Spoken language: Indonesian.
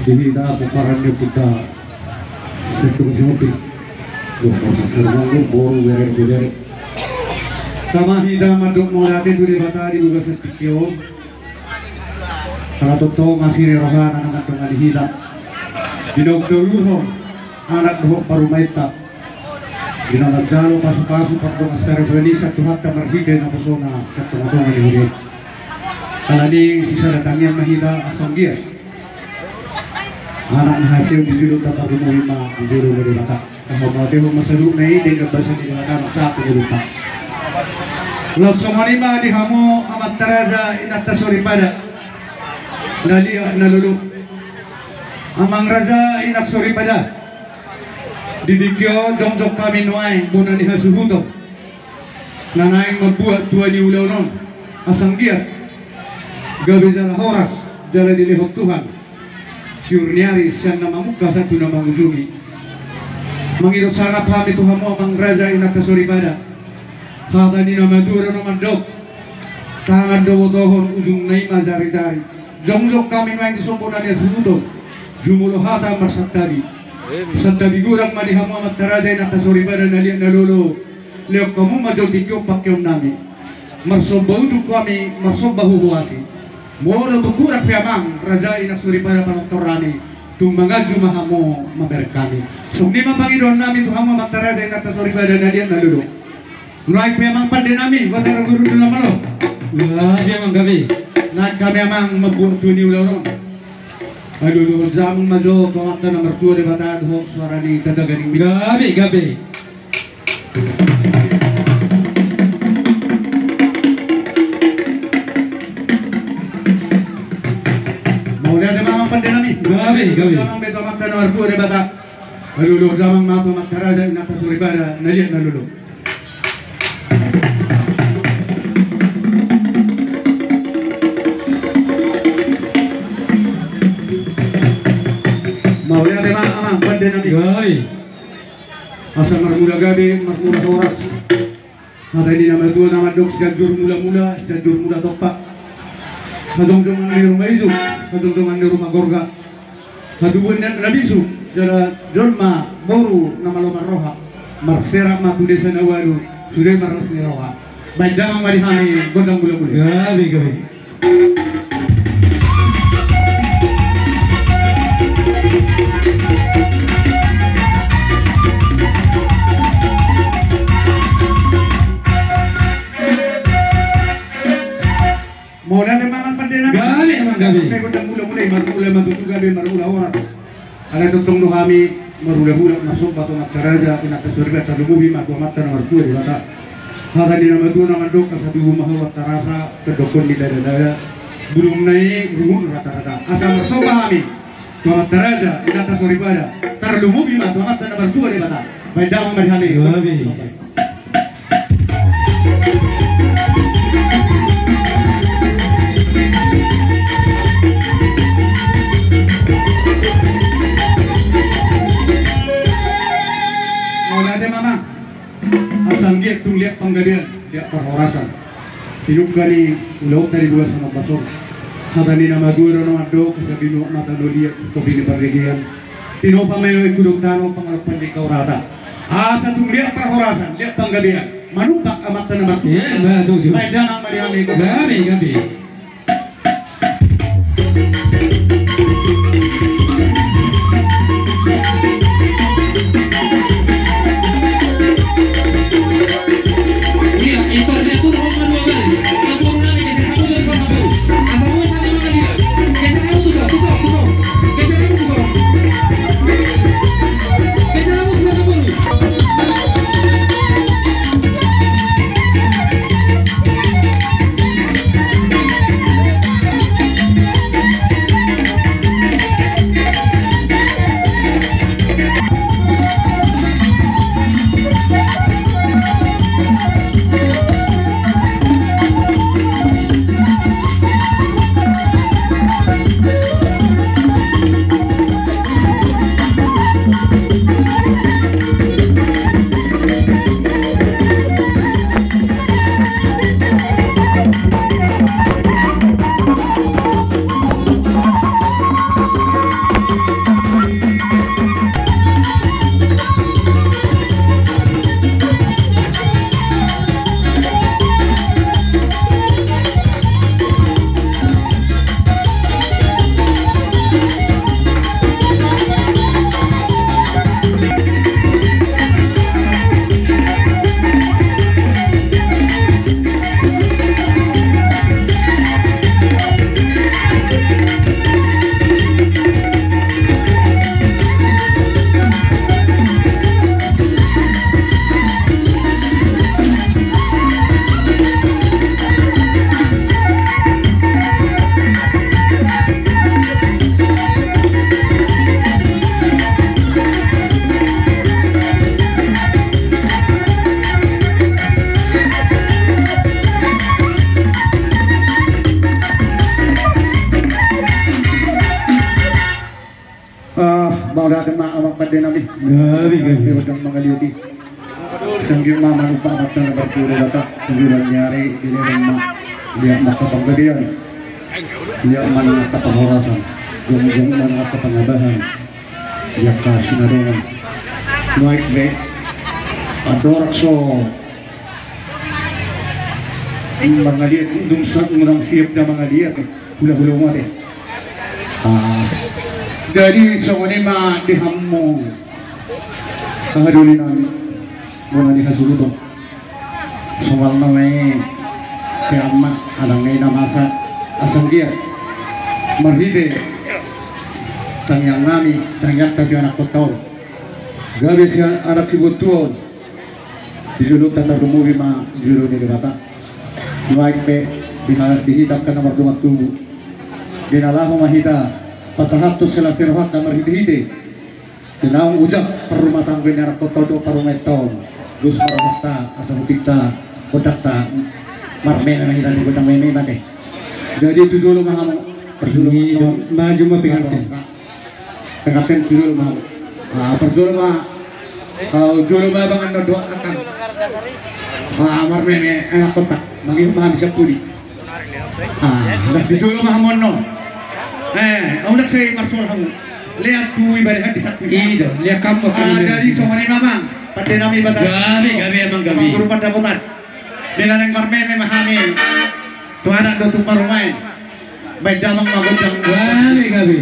Dihita pukarannya kita satu siapa lupa seserbangu boru beret kama hida maduk mulati duri batari juga setikyo kalau toto masih rohan anak dengan hida dinogdoruho anak doh paru maita dinonag jalo pasu-pasu pagdong serveni sa tuhat kamar hide na persona sa tumatong ni kalani sisa datangnya mahida asanggia anak hasil di julu tak perlu lima di julu dari mata kalau mau dia masaluk naik dengan bahasa di mata satu lupa lalu semua lima di hamu amat teraja inat tasori pada nali nalulu amang raja inak sori pada didikyo jong kami nuai bunan di hasuhuto nanaing membuat dua di ulau asang dia gabe jala horas jala dilihok Tuhan Jurniaris yang nama muka satu nama ujungi mengirut sangat paham itu hamu amang raja inata sori pada kata di nama dura nama dok tangan dobo dohon ujung naima jari-jari jong kami main di somponan ya sebuto jumulo hata marsatari santabi gurang madi hamu amat raja inata sori pada naliak nalolo leok kamu majol tikyo pakyom nami marsoba uduk kami marsoba huhuasi Molo tukurak fiamang raja inak suri pada panoktorani tumbangaju mahamo maberkami sumni mapangidon nami tuhamo mataraja inak suri pada nadian nalulu nuai fiamang pande nami watara guru dulu malo lah fiamang kami nak kami amang mabuat tuni ulang aduh zaman majo tomata nomor 2 di batad ho suara di tadaganing gabe gabe damang beto makta nomor 2 debata nalulu damang mapo maktaraja inata suribada naliak nalulu mau lihat demang amang bande nami gabe asa marmula gabe marmula horas ada di nama 2 nama dok sejur mula-mula sejur mula topak kadong-kadong di rumah itu kadong-kadong di rumah gorga haduan dan nabisu jala jolma boru nama lomar roha marsera matu desa nawaru sudah maras ni roha baik damang mari hani gondang bula-bula gabe Mola memang pandena gabe gondang bula-bula marula matutu gabe marula orang ada tutong kami marula-bula masuk batu macaraja ina tasurga talubuhi matu mata nomor 2 di bata hada di nomor 2 nama dok kasadu mahwa tarasa kedokon di dada belum naik rumun rata-rata asal masuk kami macaraja ina tasuribada talubuhi matu mata nomor 2 di bata baik damang mari hami gabe asal dia tung lihat panggadian lihat perhorasan hidup kali ulau dari 2 sama basur ada ni nama 2 nama do kasabino mata do lihat kopi di perregian tino pamayo ikuduk tano pangalapan di kaurata asal tung lihat perhorasan lihat panggadian manupak amat nama baik danang mariami gabe mau datang awak pada nabi Gabi. udang mangaliuti sanggih mama lupa macam berpura data sembilan nyari ini rumah dia mata penggadian dia mana mata pengharasan jong mana mata pengabahan dia kasih nadongan naik be adorak so mangaliat dum murang siap dah mangaliat hula-hula mati jadi soalnya mah dihammong kahaduli namin muna di hasuludong soal namay kayama alang ngay namasa asanggiat marhide tangyang nami tangyang tabi anak kotaw gabi siya anak si butuon dijulog tatar rumuwi ma dijulog ni bata nuaik pe dihitak ka na mardumat tubo ginalaho mahita pasahat to sila firhat na marhide-hide tinawang ujak parumah tangga ni anak kotaw do parumah taon Gus marahta asal kita kodakta marmen na kita di kodang meme mate jadi itu dulu maham perjulu maju mah pengaten dulu maham perjulu mah kau dulu mah bangan doa akan marmen enak kotak mangin maham bisa puli dah di dulu maham mono nak saya marsul hamu lihat tu ibadah di sakti Iya, lihat kamu jadi somani mamang pada nami batas Gabi emang gabi. guru pada putar dengan yang marmeme memahami tu anak do tu parumain baik damang magodang Gabi.